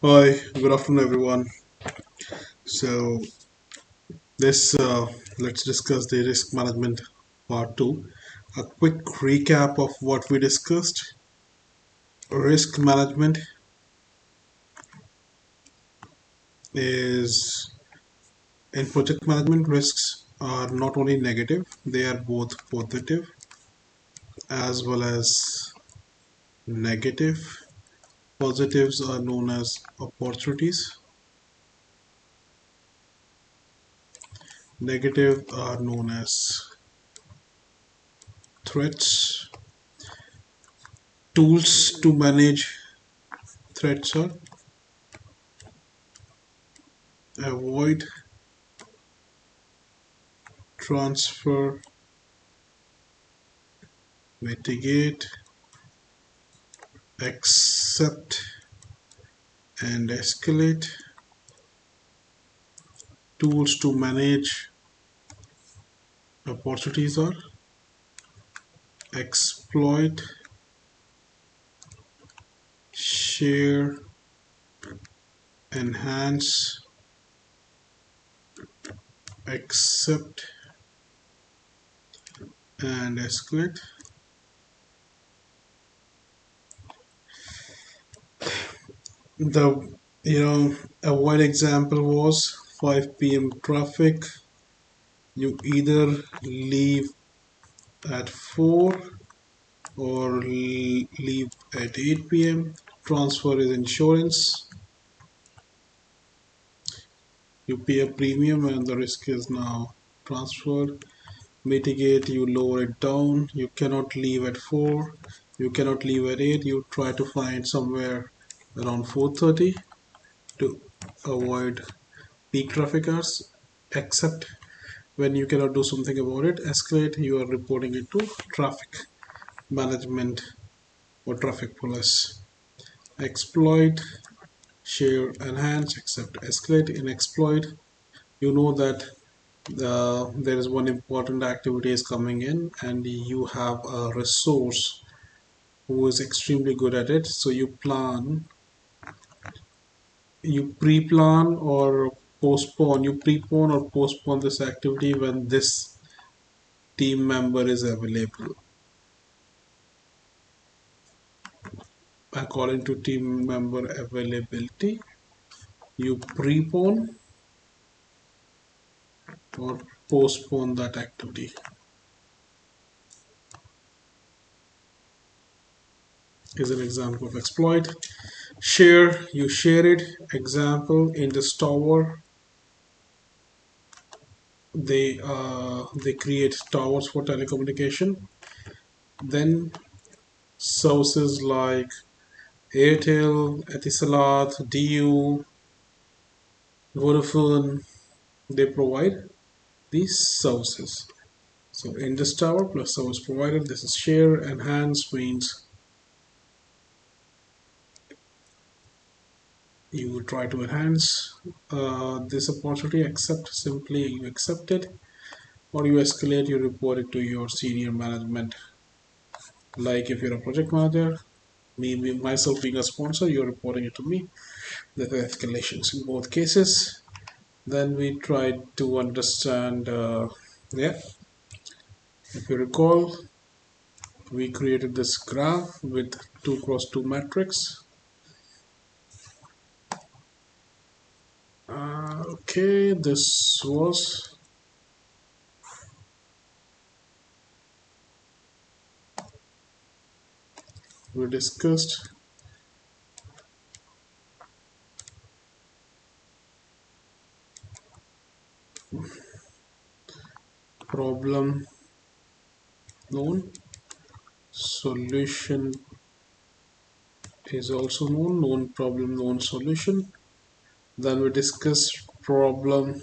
Hi, good afternoon, everyone. So, this let's discuss the risk management part two. A quick recap of what we discussed. Risk management is in project management, risks are not only negative, they are both positive as well as negative. Positives are known as opportunities, negative are known as threats. Tools to manage threats are avoid, transfer, mitigate, accept, and escalate. Tools to manage opportunities are exploit, share, enhance, accept, and escalate. The avoid example was 5 p.m. traffic. You either leave at 4 or leave at 8 p.m. Transfer is insurance. You pay a premium and the risk is now transferred. Mitigate, you lower it down. You cannot leave at 4, you cannot leave at 8. You try to find somewhere around 4:30 to avoid peak traffic hours. Except when you cannot do something about it. Escalate, you are reporting it to traffic management or traffic police. Exploit, share, enhance, accept, escalate. In exploit, you know that there is one important activity is coming in and you have a resource who is extremely good at it, so you pre-plan or postpone this activity when this team member is available. According to team member availability, you prepone or postpone that activity. Is an example of exploit. Share, you share it. Example, in this tower they create towers for telecommunication. Then services like Airtel, Etisalat, DU, Vodafone, they provide these services. So in this tower plus service provided, this is share. Enhance means you try to enhance this opportunity. Accept, simply you accept it, or you escalate, you report it to your senior management. Like if you're a project manager, myself being a sponsor, you're reporting it to me. There are escalations in both cases. Then we tried to understand, yeah, if you recall, we created this graph with 2 cross 2 matrix. Okay, this was we discussed problem known, solution is also known problem, known solution. Then we discussed problem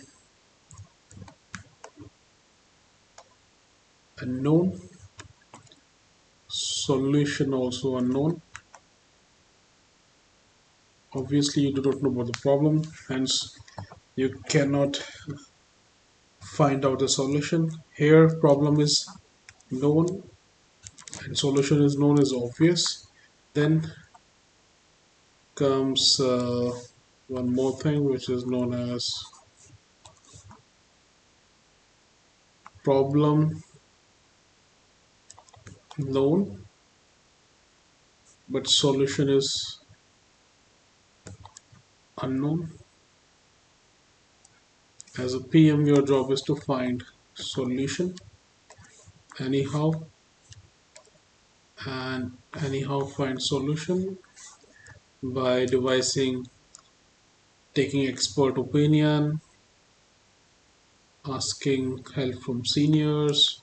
unknown, solution also unknown. Obviously you do not know about the problem, hence you cannot find out the solution. Here problem is known and solution is known, is obvious. Then comes one more thing which is known as problem known, but solution is unknown. As a PM, your job is to find solution anyhow, and anyhow find solution by devising, taking expert opinion, asking help from seniors,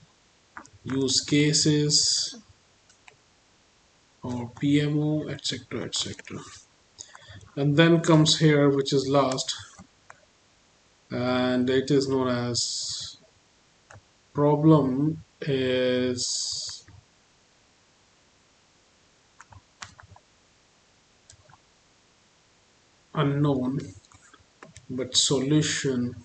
use cases or PMO, etc. etc. And then comes here, which is last, and it is known as problem is unknown, but solution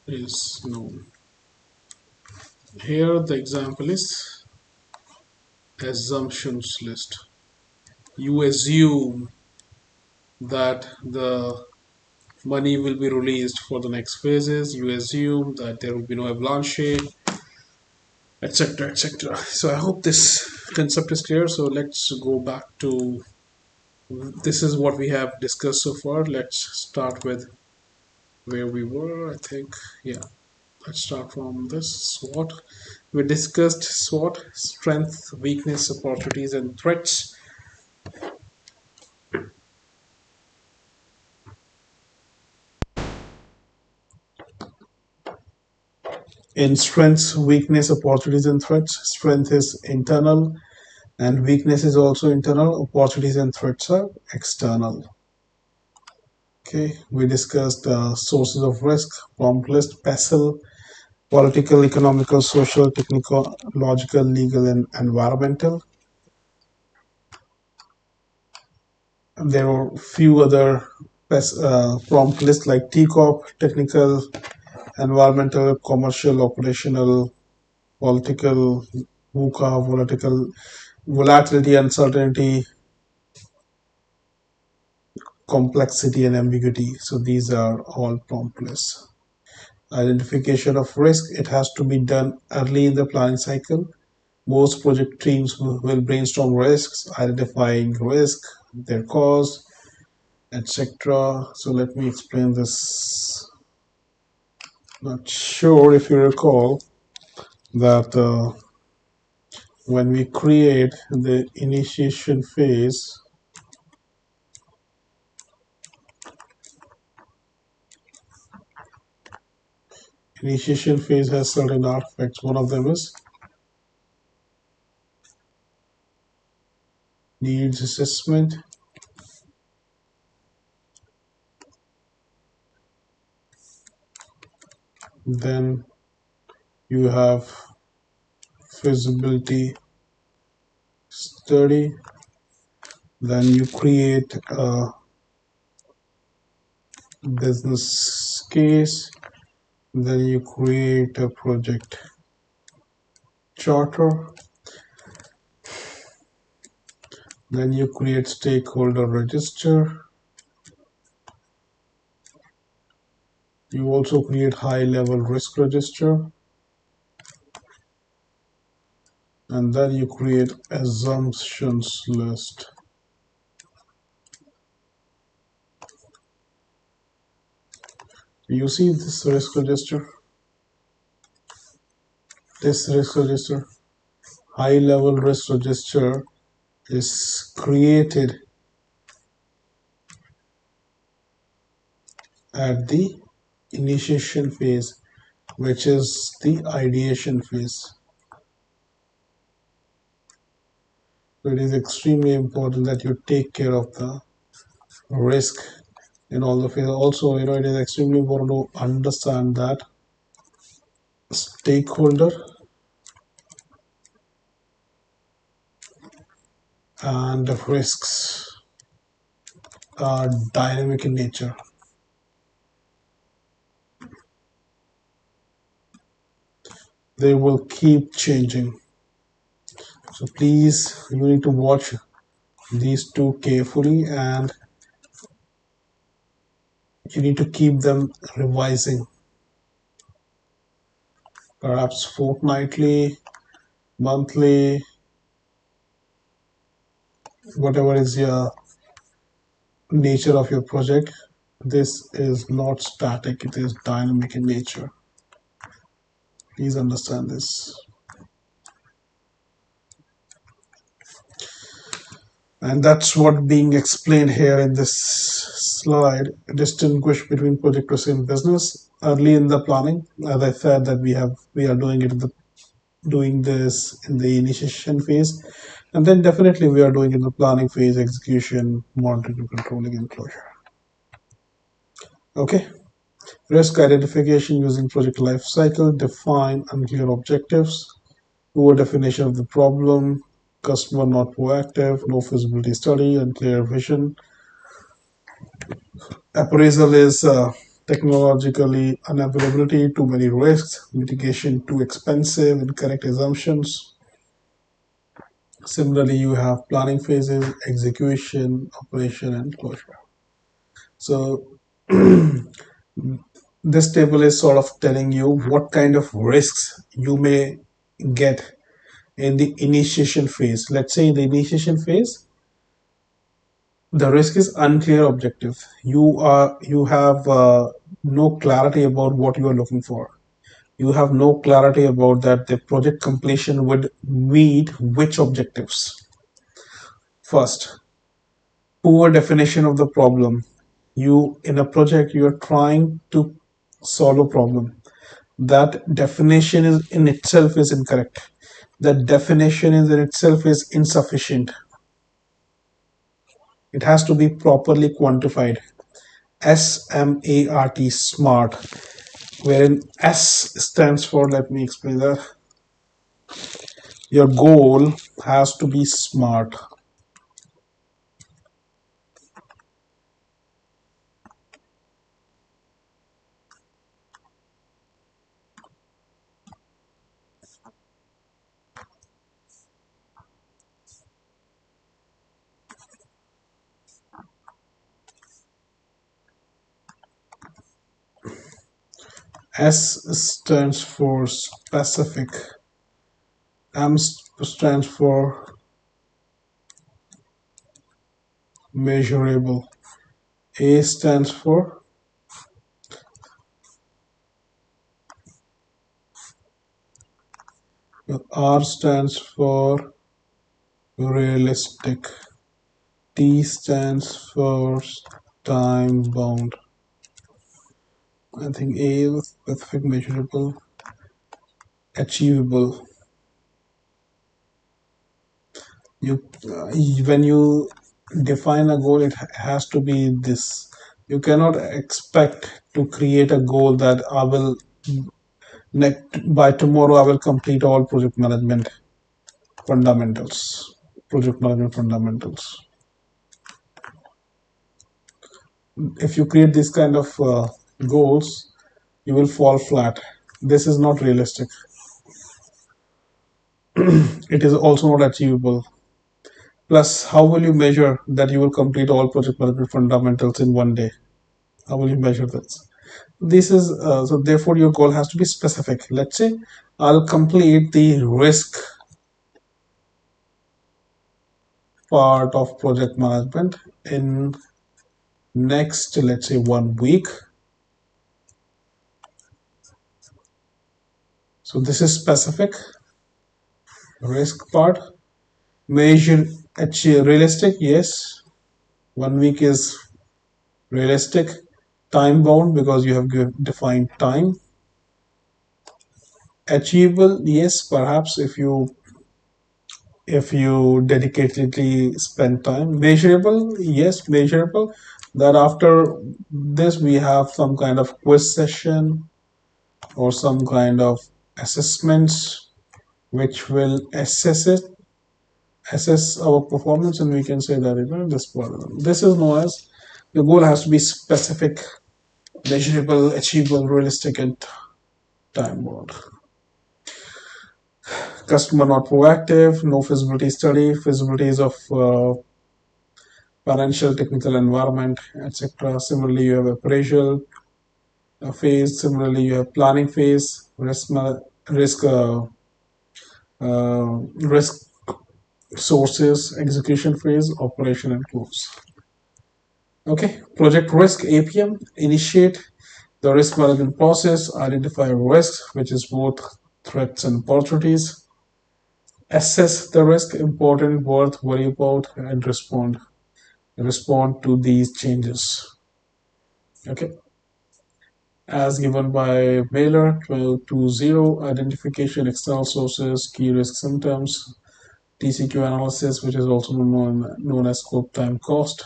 is known. Here the example is assumptions list. You assume that the money will be released for the next phases. You assume that there will be no avalanche, etc. etc. So I hope this concept is clear. So let's go back to, this is what we have discussed so far. Let's start with where we were, I think. Yeah, let's start from this SWOT. We discussed SWOT: strength, weakness, opportunities, and threats. In strengths, weakness, opportunities, and threats, strength is internal and weakness is also internal. Opportunities and threats are external. Okay, we discussed sources of risk, prompt list, PESTLE, political, economical, social, technical, logical, legal, and environmental. And there are few other prompt lists like TCOP, technical, environmental, commercial, operational, political, VUCA, volatile, volatility, uncertainty, complexity, and ambiguity. So these are all prompt lists. Identification of risk, it has to be done early in the planning cycle. Most project teams will brainstorm risks, identifying risk, their cause, etc. So let me explain this. Not sure if you recall that when we create the initiation phase has certain artifacts. One of them is needs assessment. Then you have feasibility study. Then you create a business case. Then you create a project charter. Then you create stakeholder register. You also create high level risk register. And then you create assumptions list. You see this risk register? This risk register, high level risk register, is created at the initiation phase, which is the ideation phase. So it is extremely important that you take care of the risk in all the phases. Also, it is extremely important to understand that stakeholder and the risks are dynamic in nature. They will keep changing. So please, you need to watch these two carefully, and you need to keep them revising, perhaps fortnightly, monthly, whatever is your nature of your project. This is not static, it is dynamic in nature. Please understand this. And that's what being explained here in this slide. Distinguish between project risk and business. Early in the planning, as I said, that we are doing it in the doing this in the initiation phase, and then definitely we are doing in the planning phase, execution, monitoring, controlling, and closure. Okay. Risk identification using project lifecycle. Define unclear objectives. Poor definition of the problem. Customer not proactive. No feasibility study. Unclear vision. Appraisal is technologically unavailability, too many risks, mitigation too expensive, incorrect assumptions. Similarly, you have planning phases, execution, operation, and closure. So this table is sort of telling you what kind of risks you may get in the initiation phase. Let's say in the initiation phase, the risk is unclear objective. You have no clarity about what you are looking for. You have no clarity about that the project completion would meet which objectives. First, poor definition of the problem. You in a project you are trying to solve a problem. That definition is in itself is incorrect. That definition is in itself is insufficient. It has to be properly quantified. SMART, smart, wherein S stands for, let me explain that. Your goal has to be smart. S stands for specific. M stands for measurable. A stands for R stands for realistic. T stands for time bound. I think A is specific, measurable, achievable. You when you define a goal, it has to be this. You cannot expect to create a goal that I will by tomorrow I will complete all fundamentals, project management fundamentals. If you create this kind of goals, you will fall flat. This is not realistic. It is also not achievable. Plus, how will you measure that you will complete all project management fundamentals in one day? How will you measure this? This is so therefore your goal has to be specific. Let's say I'll complete the risk part of project management in next, let's say, 1 week. So this is specific risk part. Measure, achieve, realistic, yes. 1 week is realistic. Time bound because you have defined time. Achievable, yes, perhaps if you dedicatedly spend time. Measurable, yes, measurable. That after this we have some kind of quiz session or some kind of assessments which will assess our performance, and we can say that this is known as the goal has to be specific, measurable, achievable, realistic, and time bound. Customer not proactive, no feasibility study, feasibilities of financial, technical environment, etc. Similarly, you have appraisal phase. Similarly, you have planning phase, risk risk sources, execution phase, operation and close. Okay, project risk APM, initiate the risk management process, identify risks, which is both threats and opportunities, assess the risk, important, worth, worry about, and respond to these changes. Okay, as given by Baylor 1220, identification external sources, key risk symptoms, TCQ analysis, which is also known as scope time cost,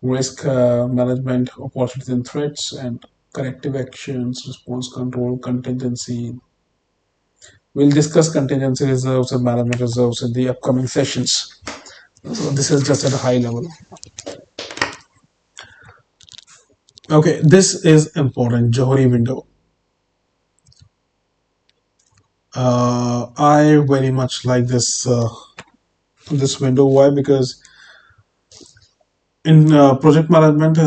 risk management, opportunities and threats, and corrective actions, response control, contingency. We'll discuss contingency reserves and management reserves in the upcoming sessions. So this is just at a high level. Okay, this is important, Johari window. I very much like this window. Why? Because in project management,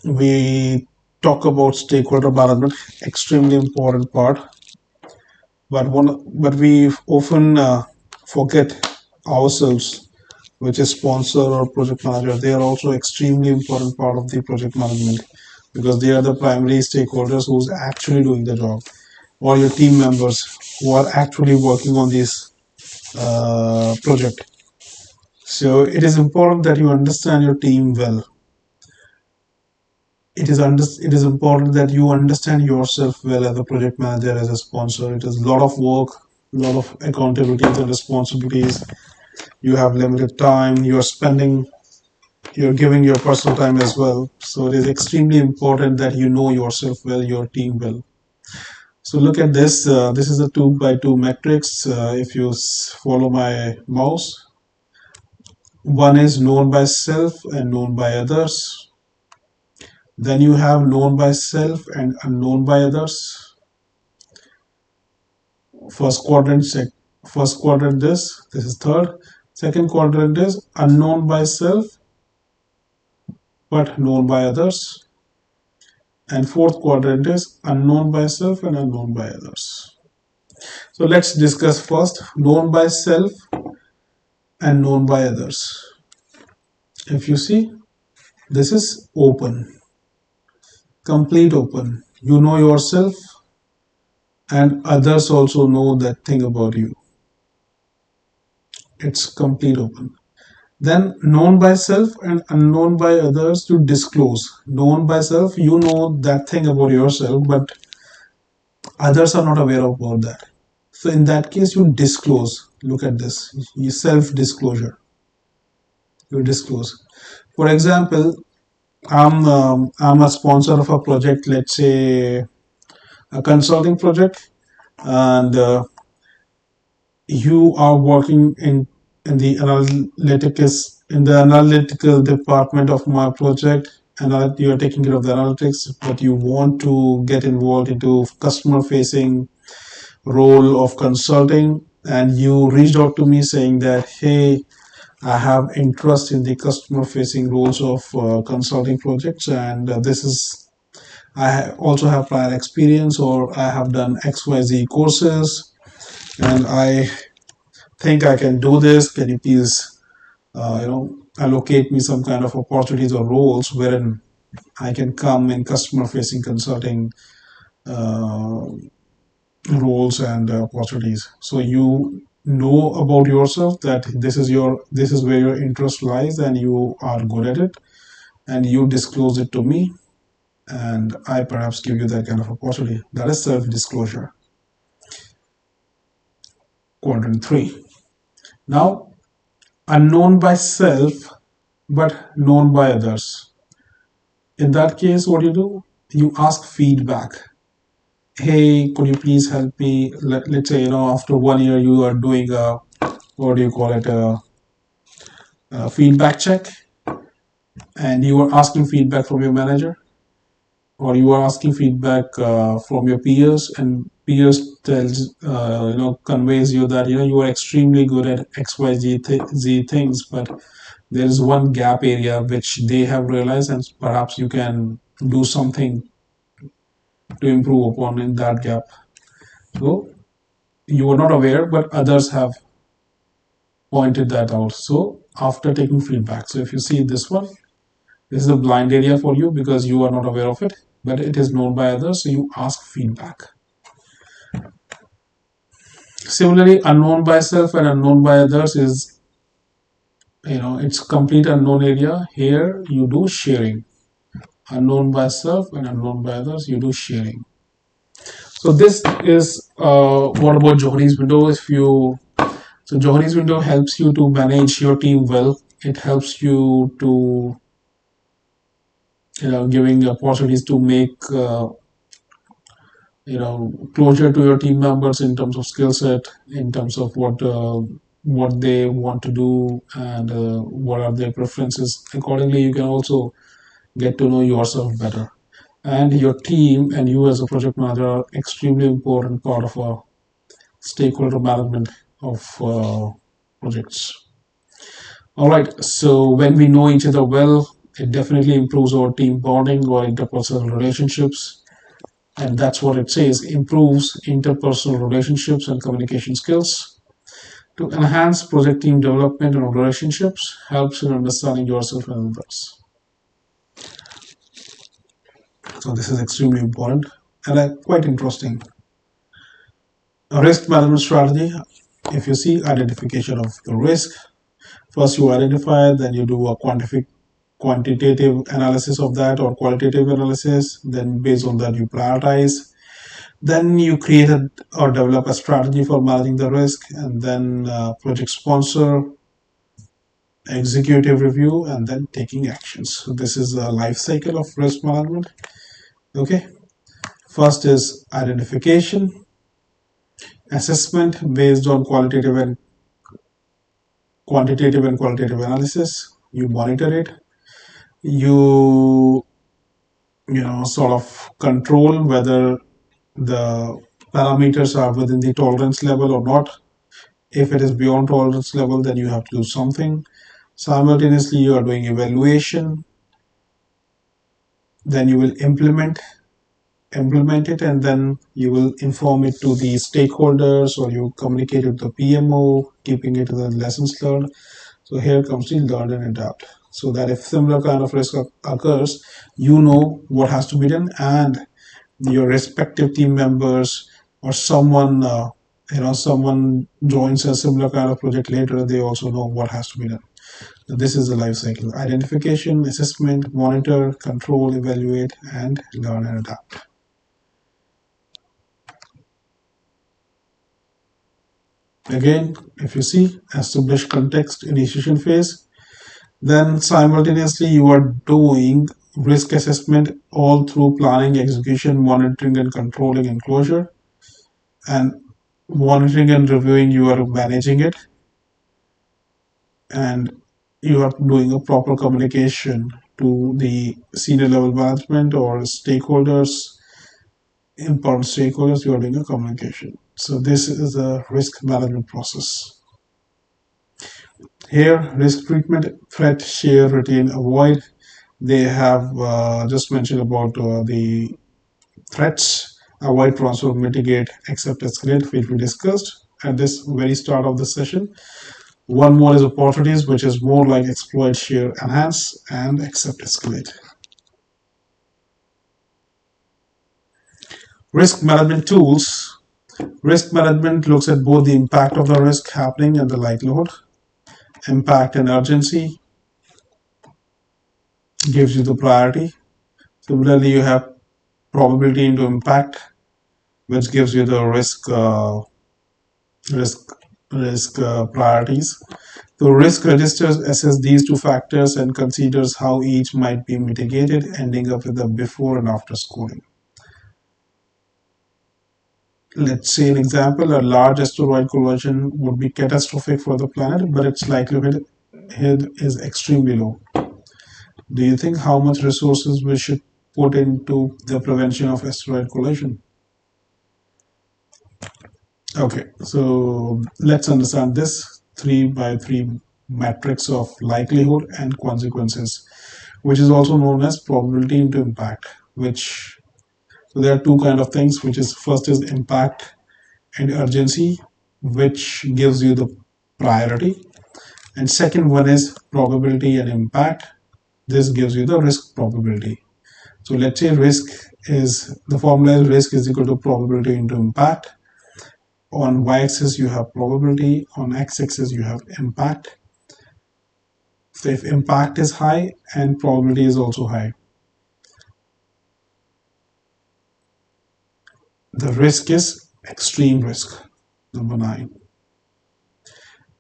we talk about stakeholder management, extremely important part. But we often forget ourselves, which is sponsor or project manager. They are also extremely important part of the project management because they are the primary stakeholders who's actually doing the job, or your team members who are actually working on this project. So it is important that you understand your team well. It is important that you understand yourself well as a project manager, as a sponsor. It is a lot of work, a lot of accountabilities and responsibilities. You have limited time. You're giving your personal time as well. So it is extremely important that you know yourself well, your team well. So look at this. This is a 2x2 matrix. If you follow my mouse, one is known by self and known by others. Then you have known by self and unknown by others. First quadrant, first quadrant this is third. Second quadrant is unknown by self but known by others. And fourth quadrant is unknown by self and unknown by others. So let's discuss first known by self and known by others. If you see, this is open, complete open. You know yourself and others also know that thing about you. It's complete open. Then known by self and unknown by others, you disclose. Known by self, you know that thing about yourself, but others are not aware about that. So in that case, you disclose. Look at this, you self-disclosure. You disclose. For example, I'm a sponsor of a project, let's say a consulting project, and you are working in the analytical department of my project, and you are taking care of the analytics, but you want to get involved into customer facing role of consulting, and you reached out to me saying that, hey, I have interest in the customer facing roles of consulting projects, and this is I also have prior experience, or I have done XYZ courses, and I think I can do this. Can you please, allocate me some kind of opportunities or roles wherein I can come in customer-facing consulting uh, roles and opportunities. So you know about yourself that this is where your interest lies, and you are good at it, and you disclose it to me, and I perhaps give you that kind of opportunity. That is self-disclosure. Quadrant 3. Now, unknown by self but known by others. In that case, what you do? You ask feedback. Hey, could you please help me? Let's say, after 1 year, you are doing what do you call it, a feedback check, and you are asking feedback from your manager, or you are asking feedback from your peers, and peers tells conveys you that you are extremely good at Z things, but there is one gap area which they have realized, and perhaps you can do something to improve upon in that gap. So you are not aware, but others have pointed that out. So after taking feedback, so if you see this one, this is a blind area for you because you are not aware of it, but it is known by others. So you ask feedback. Similarly, unknown by self and unknown by others is, it's complete unknown area. Here you do sharing. Unknown by self and unknown by others, you do sharing. So this is what about Johari's window. If you So Johari's window helps you to manage your team well. It helps you to giving opportunities to make closure to your team members in terms of skill set, in terms of what they want to do, and what are their preferences. Accordingly, you can also get to know yourself better. And your team and you as a project manager are extremely important part of a stakeholder management of projects. All right, so when we know each other well, it definitely improves our team bonding or interpersonal relationships. And that's what it says, improves interpersonal relationships and communication skills. To enhance project team development and relationships, helps in understanding yourself and others. So this is extremely important and quite interesting. A risk management strategy, if you see identification of the risk, first you identify, then you do a quantitative analysis of that or qualitative analysis. Then based on that you prioritize. Then you create or develop a strategy for managing the risk, and then project sponsor, executive review, and then taking actions. So this is a life cycle of risk management. Okay. First is identification, assessment based on quantitative and qualitative analysis. You monitor it. You sort of control whether the parameters are within the tolerance level or not. If it is beyond tolerance level, then you have to do something. Simultaneously, you are doing evaluation. Then you will implement it, and then you will inform it to the stakeholders, or you communicate with the PMO, keeping it to the lessons learned. So here comes the learn and adapt. So that if similar kind of risk occurs, you know what has to be done, and your respective team members or someone someone joins a similar kind of project later, they also know what has to be done. So this is the life cycle: identification, assessment, monitor, control, evaluate, and learn and adapt. Again, if you see, establish context, initiation phase, then simultaneously you are doing risk assessment all through planning, execution, monitoring, and controlling and closure. And monitoring and reviewing, you are managing it, and you are doing a proper communication to the senior level management or stakeholders, important stakeholders. You are doing a communication. So this is a risk management process. Here, risk treatment: threat, share, retain, avoid. They have just mentioned about the threats: avoid, transfer, mitigate, accept, escalate, which we discussed at this very start of the session. One more is opportunities, which is more like exploit, share, enhance, and accept, escalate. Risk management tools. Risk management looks at both the impact of the risk happening and the likelihood. Impact and urgency gives you the priority. Similarly, you have probability into impact, which gives you the risk priorities. The risk registers assess these two factors and considers how each might be mitigated, ending up with a before and after scoring. Let's say an example: a large asteroid collision would be catastrophic for the planet, but its likelihood is extremely low. Do you think how much resources we should put into the prevention of asteroid collision? Okay, so let's understand this 3 by 3 matrix of likelihood and consequences, which is also known as probability into impact. Which so there are two kind of things, which is first is impact and urgency, which gives you the priority, and second one is probability and impact. This gives you the risk probability. So let's say risk is the formula is risk is equal to probability into impact. On y-axis you have probability, on x-axis you have impact. So if impact is high and probability is also high, the risk is extreme risk, number 9.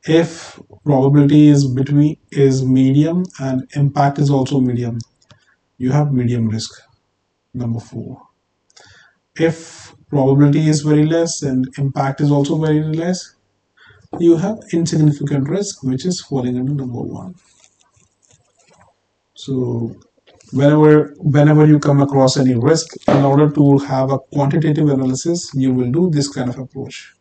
If probability is medium and impact is also medium, you have medium risk, number 4. If probability is very less and impact is also very less, you have insignificant risk, which is falling into number 1. So whenever you come across any risk, in order to have a quantitative analysis, you will do this kind of approach.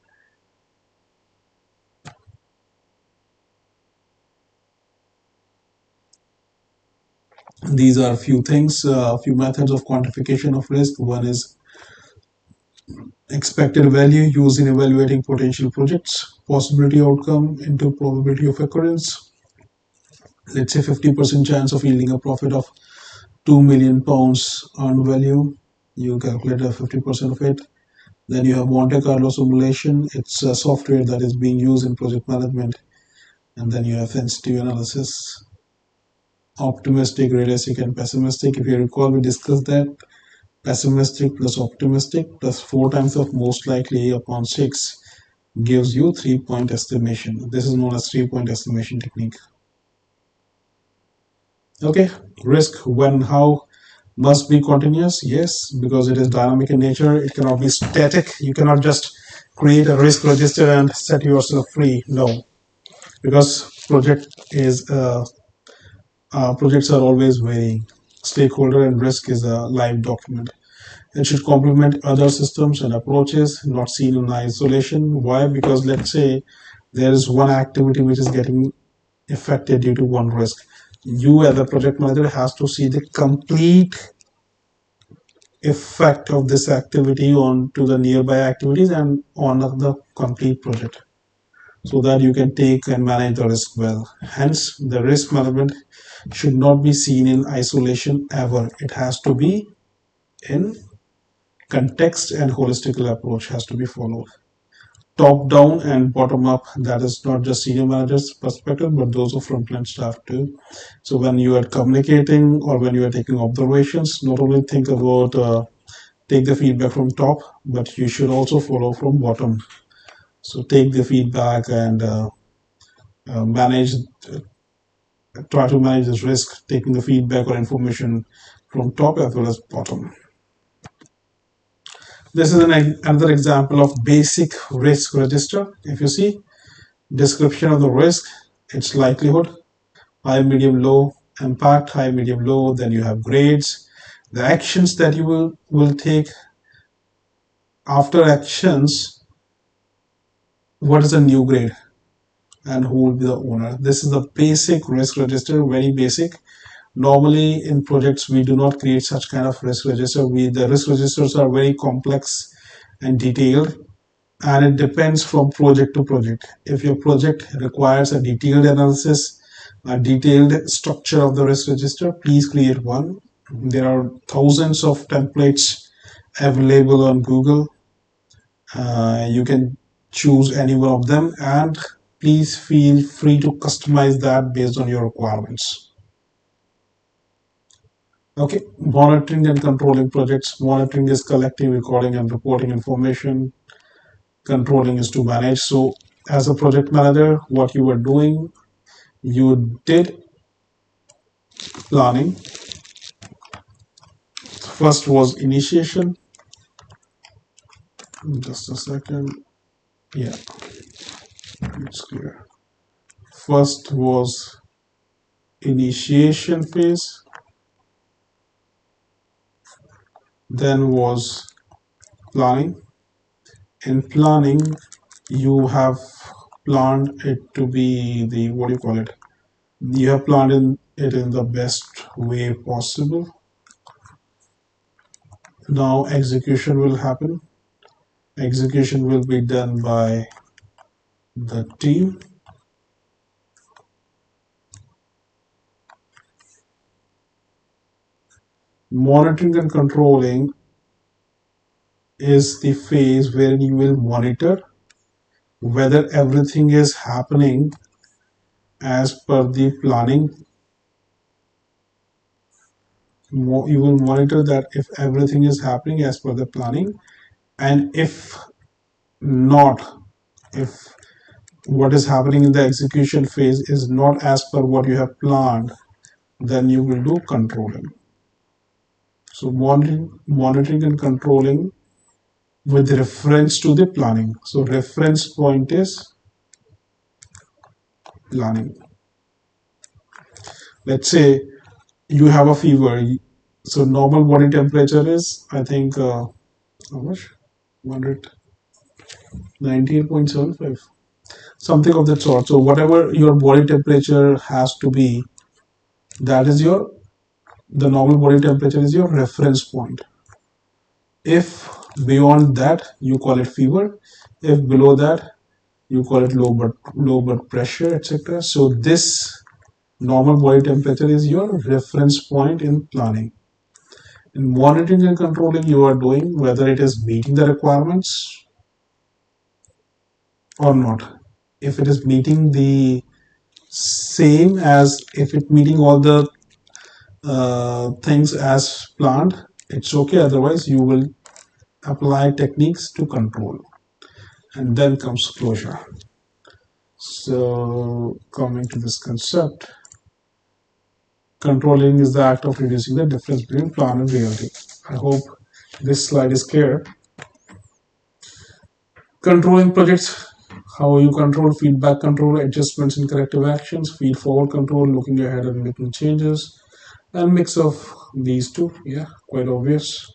These are a few things, a few methods of quantification of risk. One is expected value used in evaluating potential projects, possibility outcome into probability of occurrence. Let's say 50% chance of yielding a profit of £2 million earned value. You calculate a 50% of it. Then you have Monte Carlo simulation. It's a software that is being used in project management. And then you have sensitive analysis, optimistic, realistic, and pessimistic. If you recall, we discussed that pessimistic plus optimistic plus 4 times of most likely upon 6 gives you 3-point estimation. This is known as 3-point estimation technique. Okay, risk when how must be continuous. Yes, because it is dynamic in nature. It cannot be static. You cannot just create a risk register and set yourself free. No, because projects are always varying. Stakeholder and risk is a live document. It should complement other systems and approaches, not seen in isolation. Why? Because let's say there is one activity which is getting affected due to one risk. You as a project manager has to see the complete effect of this activity on to the nearby activities and on the complete project, so that you can take and manage the risk well. Hence, the risk management should not be seen in isolation ever. It has to be in context, and holistic approach has to be followed. Top down and bottom up, that is not just senior managers perspective but those of frontline staff too. So when you are communicating or when you are taking observations, not only think about take the feedback from top, but you should also follow from bottom. So take the feedback and manage try to manage this risk, taking the feedback or information from top as well as bottom. This is another example of basic risk register. If you see description of the risk, its likelihood, high, medium, low, impact, high, medium, low. Then you have grades, the actions that you will take. After actions, what is a new grade and who will be the owner? This is the basic risk register, very basic. Normally in projects we do not create such kind of risk register. The risk registers are very complex and detailed, and it depends from project to project. If your project requires a detailed analysis, a detailed structure of the risk register, please create one. There are thousands of templates available on Google. You can choose any one of them, and please feel free to customize that based on your requirements. Okay, monitoring and controlling projects. Monitoring is collecting, recording, and reporting information. Controlling is to manage. So as a project manager, what you were doing, you did planning. First was initiation. Just a second. Yeah, it's clear. First was initiation phase. Then was planning. In planning, You have planned it to be the, what do you call it? You have planned it in the best way possible. Now execution will happen. Execution will be done by the team. Monitoring and controlling is the phase where you will monitor whether everything is happening as per the planning. You will monitor that if everything is happening as per the planning, and if not, if what is happening in the execution phase is not as per what you have planned, then you will do controlling. So monitoring and controlling with reference to the planning. So reference point is planning. Let's say you have a fever. So normal body temperature is, I think, how much? 198.75, something of that sort. So whatever your body temperature has to be, that is your, the normal body temperature is your reference point. If beyond that, you call it fever. If below that, you call it low blood pressure, etc. So this normal body temperature is your reference point in planning. In monitoring and controlling, you are doing whether it is meeting the requirements or not. If it is meeting the same as, if it meeting all the things as planned, it's okay. Otherwise, you will apply techniques to control, and then comes closure. So coming to this concept, controlling is the act of reducing the difference between plan and reality. I hope this slide is clear. Controlling projects, how you control: feedback control, adjustments and corrective actions; feed forward control, looking ahead and making changes, and mix of these two. Yeah, quite obvious.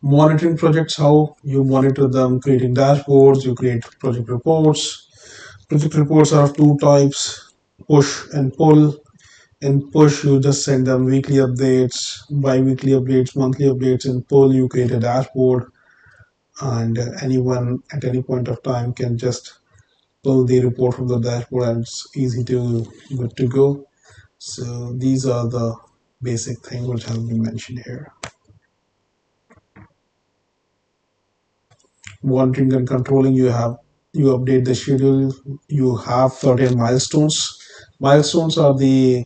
Monitoring projects, how you monitor them: creating dashboards, you create project reports. Project reports are of two types: push and pull. In push, you just send them weekly updates, bi-weekly updates, monthly updates. In pull, you create a dashboard, and anyone at any point of time can just pull the report from the dashboard, and it's easy to good to go. So these are the basic things which have been mentioned here. Monitoring and controlling, you update the schedule. You have certain milestones. Milestones are the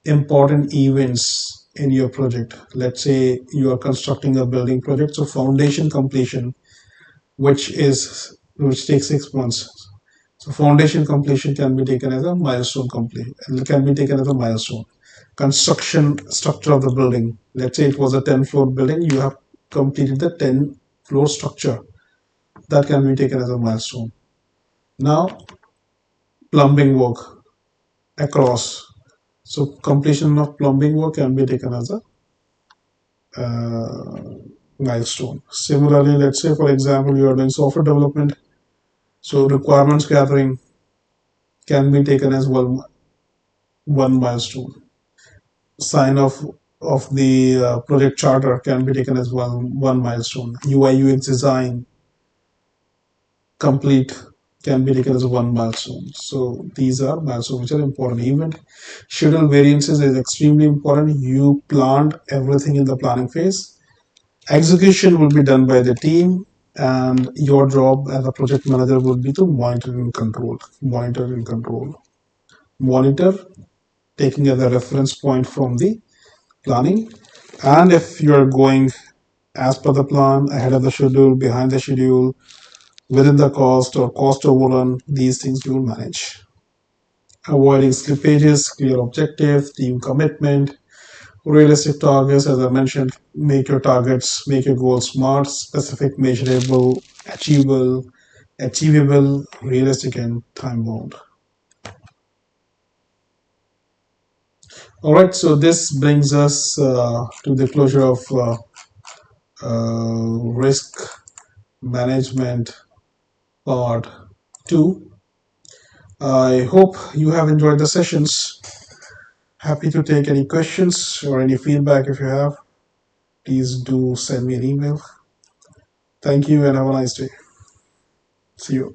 important events in your project. Let's say you are constructing a building project, so foundation completion, which takes 6 months. So foundation completion can be taken as a milestone complete. It can be taken as a milestone. Construction structure of the building. Let's say it was a 10-floor building. You have completed the 10-floor structure. That can be taken as a milestone. Now, plumbing work across. So completion of plumbing work can be taken as a milestone. Similarly, let's say, for example, you are doing software development. So requirements gathering can be taken as one milestone. Sign off of the project charter can be taken as one milestone. UI UX design complete can be taken as one milestone. So these are milestones which are important. Event schedule variances is extremely important. You planned everything in the planning phase. Execution will be done by the team, and your job as a project manager will be to monitor and control. Monitor and control. Monitor, taking as a reference point from the planning, and if you are going as per the plan, ahead of the schedule, behind the schedule, within the cost or cost overrun, these things you will manage. Avoiding slippages, clear objective, team commitment, realistic targets. As I mentioned, make your targets, make your goals smart, specific, measurable, achievable, realistic, and time bound. All right, so this brings us to the closure of risk management Part 2. I hope you have enjoyed the sessions. Happy to take any questions or any feedback if you have. Please do send me an email. Thank you and have a nice day. See you.